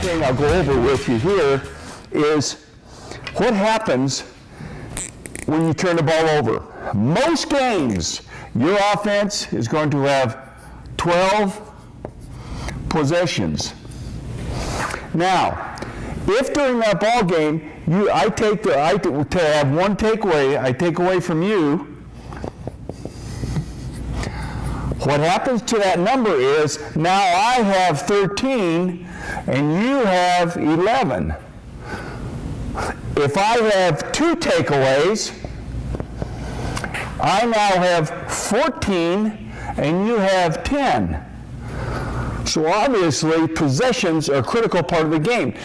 thing I'll go over with you here is what happens when you turn the ball over. Most games, your offense is going to have 12 possessions. Now, if during that ball game, to have one takeaway, I take away from you, what happens to that number is now I have 13 and you have 11. If I have 2 takeaways, I now have 14 and you have 10. So obviously possessions are a critical part of the game.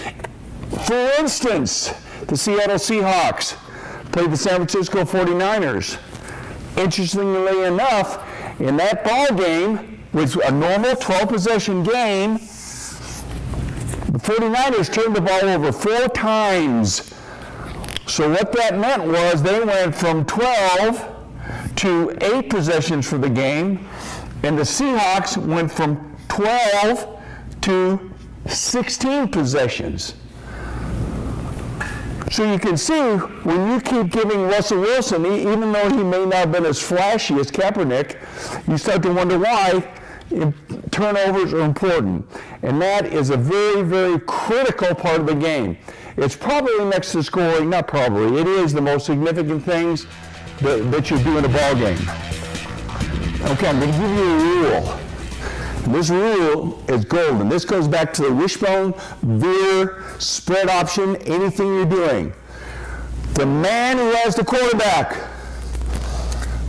For instance, the Seattle Seahawks played the San Francisco 49ers. Interestingly enough, in that ball game, which was a normal 12-possession game, the 49ers turned the ball over 4 times. So what that meant was they went from 12 to 8 possessions for the game, and the Seahawks went from 12 to 16 possessions. So you can see when you keep giving Russell Wilson, even though he may not have been as flashy as Kaepernick, you start to wonder why turnovers are important. And that is a very, very critical part of the game. It's probably next to scoring, not probably, it is the most significant things that you do in a ball game. Okay, I'm going to give you a rule. This rule is golden. This goes back to the wishbone, veer, spread option, anything you're doing. The man who has the quarterback,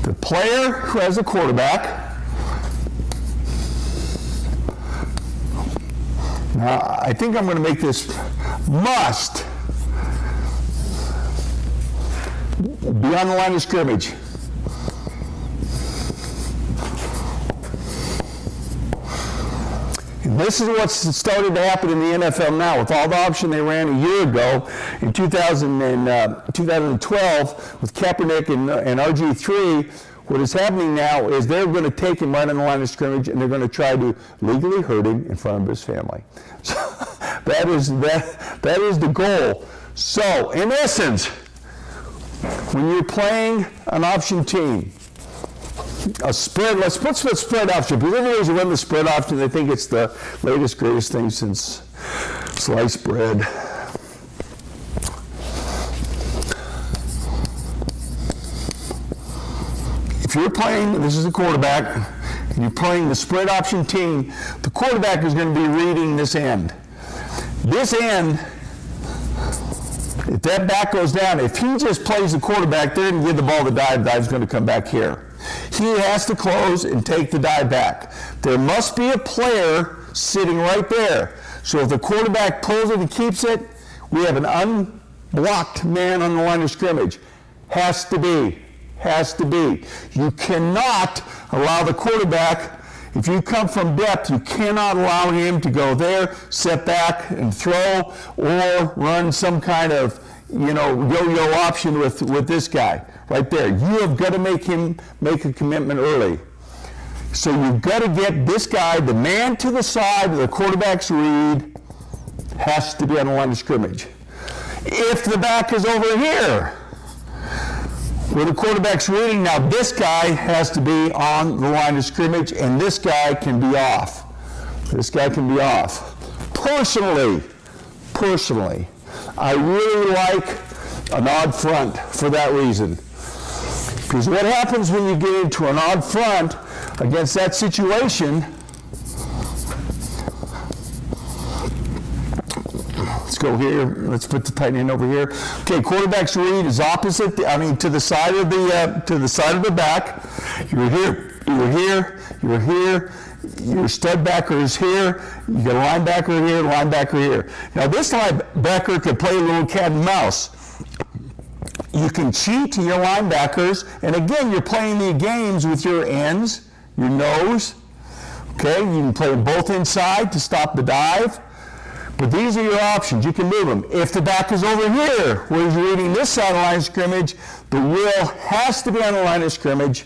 the player who has the quarterback. Now, I think I'm going to make this must be on the line of scrimmage. This is what's started to happen in the NFL now with all the option they ran a year ago in 2012 with Kaepernick and RG3. What is happening now is they're going to take him right on the line of scrimmage and they're going to try to legally hurt him in front of his family. So that is the goal. So in essence, when you're playing an option team, a spread, let's put spread option, because everybody's who run the spread option, they think it's the latest, greatest thing since sliced bread. If you're playing, this is a quarterback, and you're playing the spread option team, the quarterback is going to be reading this end. This end, if that back goes down, if he just plays the quarterback there and give the ball to dive, dive's going to come back here. He has to close and take the dive back. There must be a player sitting right there. So if the quarterback pulls it and keeps it, we have an unblocked man on the line of scrimmage. Has to be. Has to be. You cannot allow the quarterback, if you come from depth, you cannot allow him to go there, set back and throw, or run some kind of, yo-yo option with this guy right there. You have got to make him make a commitment early. So you've got to get this guy, the man to the side of the quarterback's read, has to be on the line of scrimmage. If the back is over here, where the quarterback's reading, now this guy has to be on the line of scrimmage, and this guy can be off. This guy can be off. Personally, I really like an odd front for that reason. Because what happens when you get into an odd front against that situation, let's go here, let's put the tight end over here. Okay, quarterback's read is opposite, to the side of the back. You're here, your stud backer is here, you got a linebacker here. Now this linebacker could play a little cat and mouse. You can cheat to your linebackers, and again, you're playing the games with your ends, your nose. Okay, you can play them both inside to stop the dive. But these are your options. You can move them. If the back is over here, where he's reading this side of the line of scrimmage, the wheel has to be on the line of scrimmage.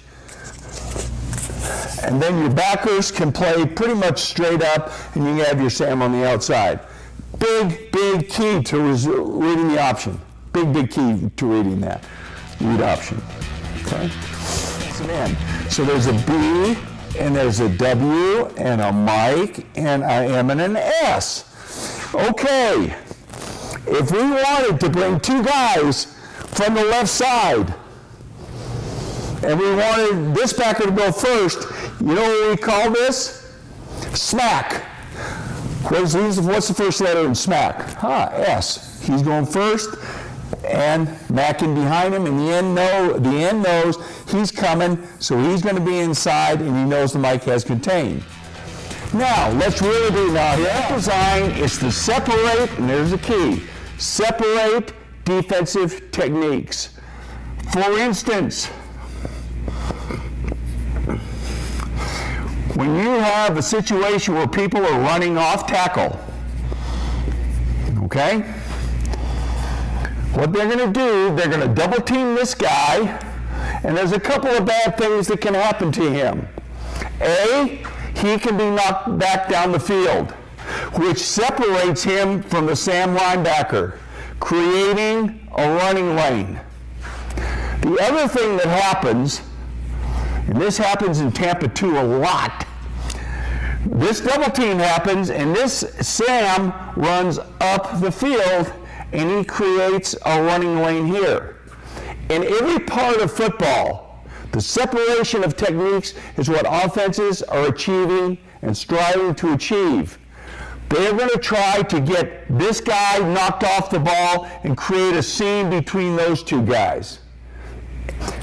And then your backers can play pretty much straight up, and you can have your Sam on the outside. big key to reading the option. Big key to reading that. Read option. Okay? That's an N. So there's a B, and there's a W, and a Mike, and an M, and an S. Okay. If we wanted to bring two guys from the left side, and we wanted this backer to go first, you know what we call this? Smack. What's the first letter in smack? S. He's going first, and macking behind him, and the end knows he's coming, so he's going to be inside, and he knows the mic has contained. Now, let's really do now. Here, design is to separate, and there's the key, separate defensive techniques. For instance, when you have a situation where people are running off tackle, okay? What they're going to do, they're going to double team this guy, and there's a couple of bad things that can happen to him. A, he can be knocked back down the field, which separates him from the Sam linebacker, creating a running lane. The other thing that happens, and this happens in Tampa too a lot, this double team happens and this Sam runs up the field and he creates a running lane here. In every part of football, the separation of techniques is what offenses are achieving and striving to achieve. They're going to try to get this guy knocked off the ball and create a seam between those two guys.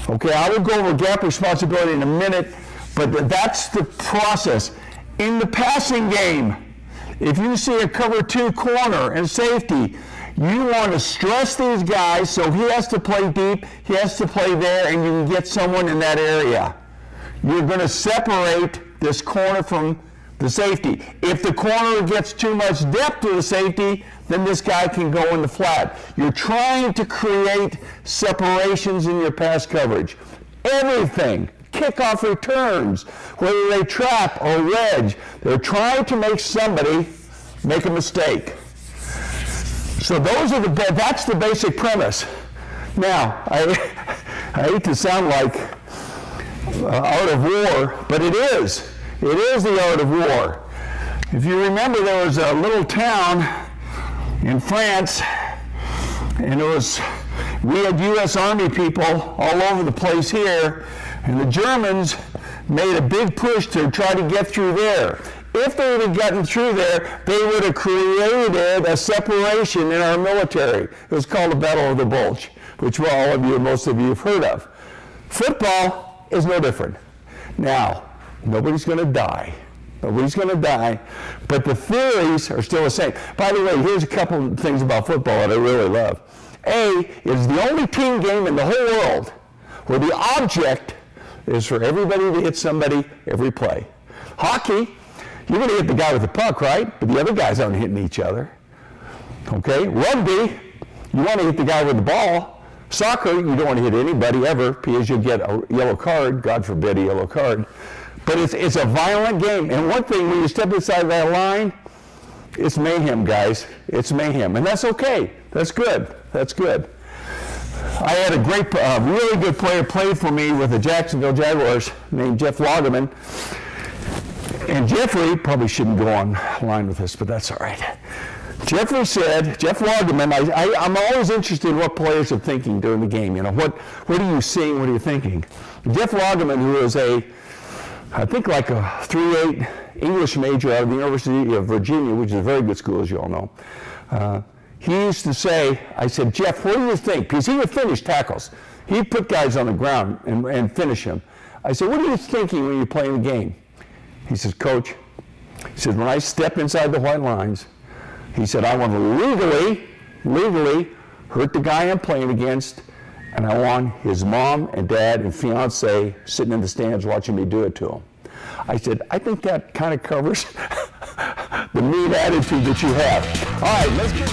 Okay, I will go over gap responsibility in a minute, but that's the process. In the passing game, if you see a cover 2 corner and safety, you want to stress these guys so he has to play deep, he has to play there, and you can get someone in that area. You're going to separate this corner from the safety. If the corner gets too much depth to the safety, then this guy can go in the flat. You're trying to create separations in your pass coverage. Everything, kickoff returns, whether they trap or wedge, they're trying to make somebody make a mistake. So that's the basic premise. Now, I hate to sound like art of war, but it is. It is the art of war. If you remember, there was a little town in France, and we had U.S. Army people all over the place here, and the Germans made a big push to try to get through there. If they would have gotten through there, they would have created a separation in our military. It was called the Battle of the Bulge, which most of you have heard of. Football is no different. Now, nobody's going to die. Nobody's going to die, but the theories are still the same. By the way, here's a couple of things about football that I really love. A, it's the only team game in the whole world where the object is for everybody to hit somebody every play. Hockey, you're going to hit the guy with the puck, right? But the other guys aren't hitting each other. Okay? Rugby, you want to hit the guy with the ball. Soccer, you don't want to hit anybody ever because you'll get a yellow card, God forbid a yellow card. But it's a violent game. And one thing, when you step inside that line, it's mayhem, guys. It's mayhem. And that's okay. That's good. That's good. I had a great, really good player play for me with the Jacksonville Jaguars named Jeff Lageman. And Jeffrey probably shouldn't go on line with this, but that's all right. Jeffrey said, Jeff Lageman, I'm always interested in what players are thinking during the game. You know, what are you seeing? What are you thinking? Jeff Lageman, who is I think like a 3.8 English major out of the University of Virginia, which is a very good school, as you all know. He used to say, I said, Jeff, what do you think? Because he would finish tackles. He'd put guys on the ground and finish them. I said, what are you thinking when you're playing the game? He says, Coach, he said, when I step inside the white lines, he said, I want to legally hurt the guy I'm playing against, and I want his mom and dad and fiance sitting in the stands watching me do it to him. I said, I think that kind of covers the mean attitude that you have. All right, let's get